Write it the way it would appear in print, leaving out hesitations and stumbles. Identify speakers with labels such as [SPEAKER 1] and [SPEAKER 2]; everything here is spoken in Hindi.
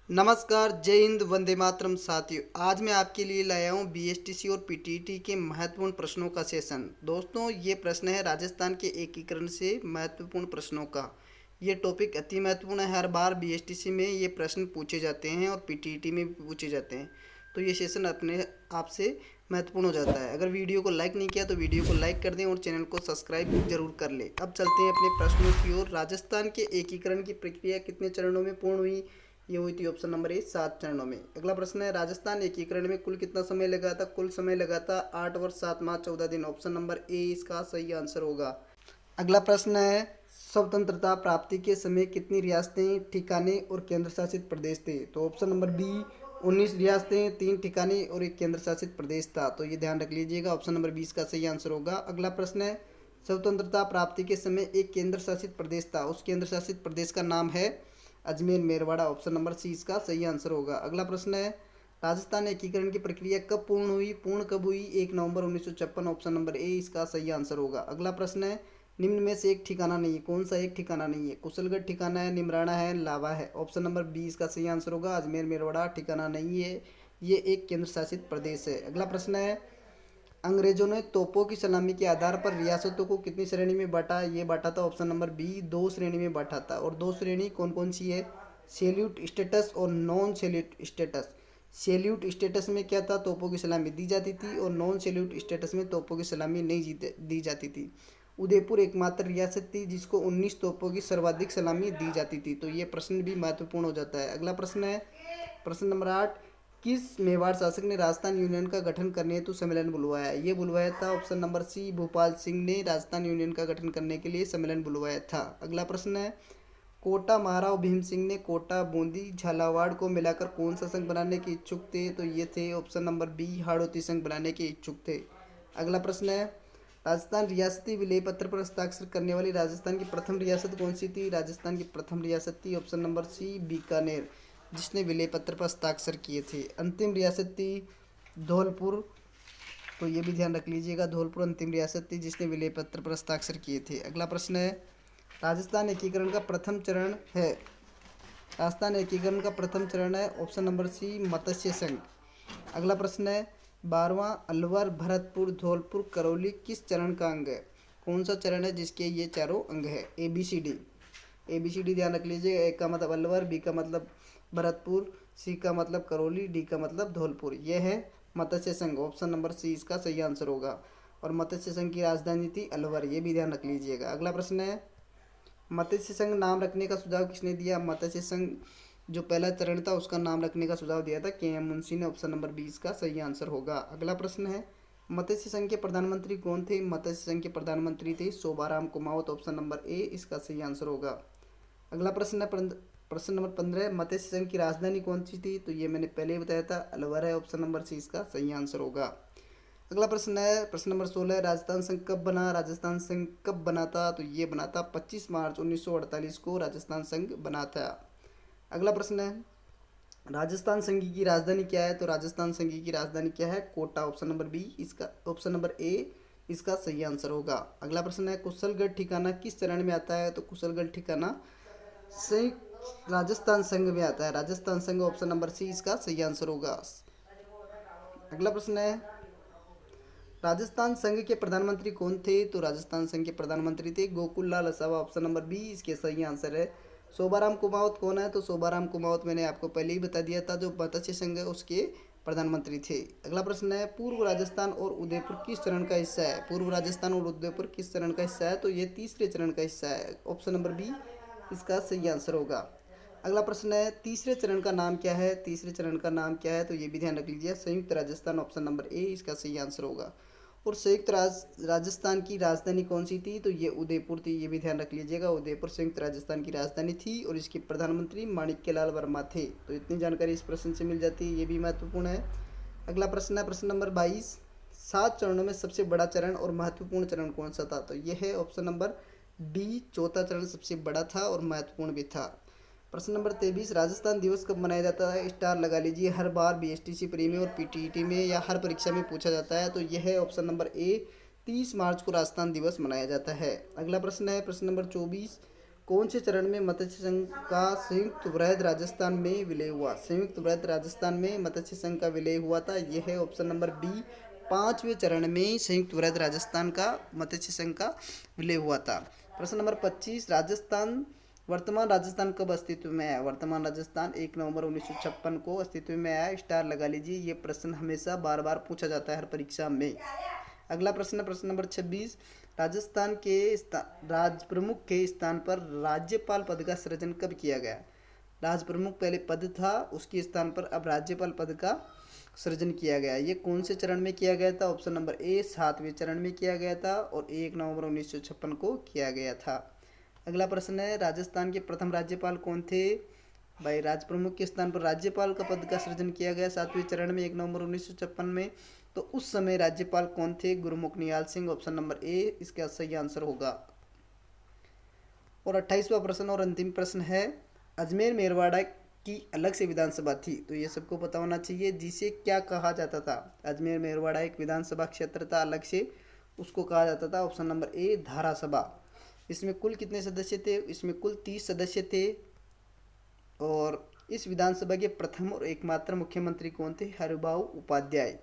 [SPEAKER 1] नमस्कार, जय हिंद, वंदे मातरम साथियों। आज मैं आपके लिए लाया हूँ बीएसटीसी और पीटीटी के महत्वपूर्ण प्रश्नों का सेशन। दोस्तों, ये प्रश्न है राजस्थान के एकीकरण से महत्वपूर्ण प्रश्नों का। ये टॉपिक अति महत्वपूर्ण है। हर बार बीएसटीसी में ये प्रश्न पूछे जाते हैं और पीटीटी में भी पूछे जाते हैं, तो ये सेशन अपने आप से महत्वपूर्ण हो जाता है। अगर वीडियो को लाइक नहीं किया तो वीडियो को लाइक कर दें और चैनल को सब्सक्राइब जरूर कर लें। अब चलते हैं अपने प्रश्नों की ओर। राजस्थान के एकीकरण की प्रक्रिया कितने चरणों में पूर्ण हुई? ये हुई थी ऑप्शन नंबर ए 7 चरणों में। अगला प्रश्न है राजस्थान एकीकरण में कुल कितना समय लगा था? कुल समय लगा था 8 वर्ष 7 माह 14 दिन। ऑप्शन नंबर ए इसका सही आंसर होगा। अगला प्रश्न है स्वतंत्रता प्राप्ति के समय कितनी रियासतें, ठिकाने और केंद्र शासित प्रदेश थे? तो ऑप्शन नंबर बी 19 रियासतें, 3 ठिकाने और एक केंद्र शासित प्रदेश था। तो ये ध्यान रख लीजिएगा, ऑप्शन नंबर 20 का सही आंसर होगा। अगला प्रश्न है स्वतंत्रता प्राप्ति के समय एक केंद्र शासित प्रदेश था, उस केंद्र शासित प्रदेश का नाम है Ajmer Merwara. Option number C इसका सही आंसर होगा। अगला प्रश्न है राजस्थान एकीकरण की प्रक्रिया कब पूर्ण हुई? पूर्ण कब हुई? 1 नवंबर 1956। ऑप्शन नंबर ए इसका सही आंसर होगा। अगला प्रश्न है निम्न में से एक ठिकाना नहीं है। कौन सा एक ठिकाना नहीं है? कुशलगढ़ ठिकाना है, निमराना है, लावा है। ऑप्शन नंबर बी इसका सही आंसर होगा। अजमेर मेरवाड़ा ठिकाना नहीं है, ये एक केंद्र शासित प्रदेश है। अगला प्रश्न है अंग्रेजों ने तोपों की सलामी के आधार पर रियासतों को कितनी श्रेणी में बांटा? ये बांटा था ऑप्शन नंबर बी 2 श्रेणी में बांटा था। और 2 श्रेणी कौन कौन सी है? सैल्यूट स्टेटस और non salute status. Salute status में क्या था? तोपों की सलामी दी जाती थी, और नॉन सैल्यूट स्टेटस में तोपों की सलामी नहीं दी जाती थी। उदयपुर एकमात्र रियासत थी जिसको 19 तोपों की सर्वाधिक सलामी दी जाती थी। तो ये प्रश्न भी महत्वपूर्ण हो जाता है। अगला प्रश्न है प्रश्न नंबर 8 किस मेवाड़ शासक ने राजस्थान यूनियन का गठन करने हेतु सम्मेलन बुलवाया? ये बुलवाया था option number C Bhupal Singh ने राजस्थान यूनियन का गठन करने के लिए सम्मेलन बुलवाया था। अगला प्रश्न है कोटा महाराव भीम सिंह ने कोटा, बूंदी, झालावाड़ को मिलाकर कौन सा संघ बनाने के इच्छुक थे? तो ये थे ऑप्शन नंबर बी हाड़ौती संघ बनाने के इच्छुक थे। अगला प्रश्न है राजस्थान रियासती विलय पत्र पर हस्ताक्षर करने वाली राजस्थान की प्रथम रियासत कौन सी थी? राजस्थान की प्रथम रियासत थी ऑप्शन नंबर सी बीकानेर, जिसने विलय पत्र पर हस्ताक्षर किए थे। अंतिम रियासत थी धौलपुर। तो ये भी ध्यान रख लीजिएगा, धौलपुर अंतिम रियासत थी जिसने विलय पत्र पर हस्ताक्षर किए थे। अगला प्रश्न है राजस्थान एकीकरण का प्रथम चरण है। राजस्थान एकीकरण का प्रथम चरण है ऑप्शन नंबर सी मत्स्य संघ। अगला प्रश्न है 12वां अलवर, भरतपुर, धौलपुर, करौली किस चरण का अंग है? कौन सा चरण है जिसके ये चारों अंग है? A B C D. A B C D ध्यान रख लीजिए। ए का मतलब अलवर, बी का मतलब भरतपुर, सी का मतलब करौली, डी का मतलब धौलपुर। यह है मत्स्य संघ। ऑप्शन नंबर सी इसका सही आंसर होगा। और मत्स्य संघ की राजधानी थी अलवर, ये भी ध्यान रख लीजिएगा। अगला प्रश्न है मत्स्य संघ नाम रखने का सुझाव किसने दिया? मत्स्य संघ जो पहला चरण था उसका नाम रखने का सुझाव दिया था के.एम. मुंशी ने। ऑप्शन नंबर 20 का सही आंसर होगा। अगला प्रश्न है मत्स्य संघ के प्रधानमंत्री कौन थे? मत्स्य संघ के प्रधानमंत्री थे Shobharam Kumawat. Option number A इसका सही आंसर होगा। अगला प्रश्न है प्रश्न नंबर 15 मत्स्य संघ की राजधानी कौन सी थी? तो ये मैंने पहले ही बताया था, अलवर है। ऑप्शन नंबर सी इसका सही आंसर होगा। अगला प्रश्न है प्रश्न नंबर 16 राजस्थान संघ कब बना? राजस्थान संघ कब बना था? तो ये बना था 25 मार्च 1948 को राजस्थान संघ बना था। अगला प्रश्न है राजस्थान संघ की राजधानी क्या है? तो राजस्थान संघ की राजधानी क्या है? कोटा। ऑप्शन नंबर बी इसका ऑप्शन नंबर ए इसका सही आंसर होगा। अगला प्रश्न है कुशलगढ़ ठिकाना किस चरण में आता है? तो कुशलगढ़ ठिकाना संयुक्त राजस्थान संघ में आता है, राजस्थान संघ। ऑप्शन नंबर सी इसका सही आंसर होगा। अगला प्रश्न है राजस्थान संघ के प्रधानमंत्री कौन थे? तो राजस्थान संघ के प्रधानमंत्री थे गोकुल लाल असावा। ऑप्शन नंबर बी इसके सही आंसर है। शोभाराम कुमावत कौन है? तो शोभाराम कुमावत मैंने आपको पहले ही बता दिया था, जो मत्स्य संघ है उसके प्रधानमंत्री थे। अगला प्रश्न है पूर्व राजस्थान और उदयपुर किस चरण का हिस्सा है? पूर्व राजस्थान और उदयपुर किस चरण का हिस्सा है? तो ये तीसरे चरण का हिस्सा है। ऑप्शन नंबर बी इसका सही आंसर होगा। अगला प्रश्न है तीसरे चरण का नाम क्या है? तीसरे चरण का नाम क्या है? तो ये भी ध्यान रख लीजिए, संयुक्त राजस्थान। ऑप्शन नंबर ए इसका सही आंसर होगा। और संयुक्त राजस्थान की राजधानी कौन सी थी? तो ये उदयपुर थी, ये भी ध्यान रख लीजिएगा। उदयपुर संयुक्त राजस्थान की राजधानी थी और इसके प्रधानमंत्री माणिक्यलाल वर्मा थे। तो इतनी जानकारी इस प्रश्न से मिल जाती है, ये भी महत्वपूर्ण है। अगला प्रश्न है प्रश्न नंबर 22 7 चरणों में सबसे बड़ा चरण और महत्वपूर्ण चरण कौन सा था? तो यह है ऑप्शन नंबर डी चौथा चरण सबसे बड़ा था और महत्वपूर्ण भी था। प्रश्न नंबर 23 राजस्थान दिवस कब मनाया जाता है? स्टार लगा लीजिए, हर बार बीएसटीसी प्री में और पीटीटी में या हर परीक्षा में पूछा जाता है। तो यह है ऑप्शन नंबर ए 30 मार्च को राजस्थान दिवस मनाया जाता है। अगला प्रश्न है प्रश्न नंबर 24 कौन से चरण में मत्स्य संघ का संयुक्त वृहद राजस्थान में विलय हुआ? संयुक्त वृहद राजस्थान में मत्स्य संघ का विलय हुआ था। यह है ऑप्शन नंबर बी, पांचवें चरण में संयुक्त वृहद राजस्थान का मत्स्य संघ का विलय हुआ था। प्रश्न नंबर 25, वर्तमान राजस्थान कब अस्तित्व में आया? वर्तमान राजस्थान 1 नवंबर 1956 को अस्तित्व में आया। स्टार लगा लीजिए, ये प्रश्न हमेशा बार बार पूछा जाता है हर परीक्षा में। अगला प्रश्न, प्रश्न नंबर 26, राजस्थान के राज प्रमुख के स्थान पर राज्यपाल पद का सृजन कब किया गया? राज प्रमुख पहले पद था, उसके स्थान पर अब राज्यपाल पद का सृजन किया गया। ये कौन से चरण में किया गया था? ऑप्शन नंबर ए, 7वें चरण में किया गया था और 1 नवंबर 1956 को किया गया था। अगला प्रश्न है, राजस्थान के प्रथम राज्यपाल कौन थे? भाई राज प्रमुख के स्थान पर राज्यपाल का पद का सृजन किया गया 7वें चरण में 1 नवंबर 1956 में। तो उस समय राज्यपाल कौन थे? गुरुमुख निहाल सिंह। ऑप्शन नंबर ए इसका सही आंसर होगा। और 28वां प्रश्न और अंतिम प्रश्न है, अजमेर मेरवाड़ा की अलग से विधानसभा थी, तो ये सबको पता होना चाहिए, जिसे क्या कहा जाता था? अजमेर मेरवाड़ा एक विधानसभा क्षेत्र था अलग से, उसको कहा जाता था ऑप्शन नंबर ए धारासभा। इसमें कुल कितने सदस्य थे? इसमें कुल 30 सदस्य थे। और इस विधानसभा के प्रथम और एकमात्र मुख्यमंत्री कौन थे? हरिभाऊ उपाध्याय।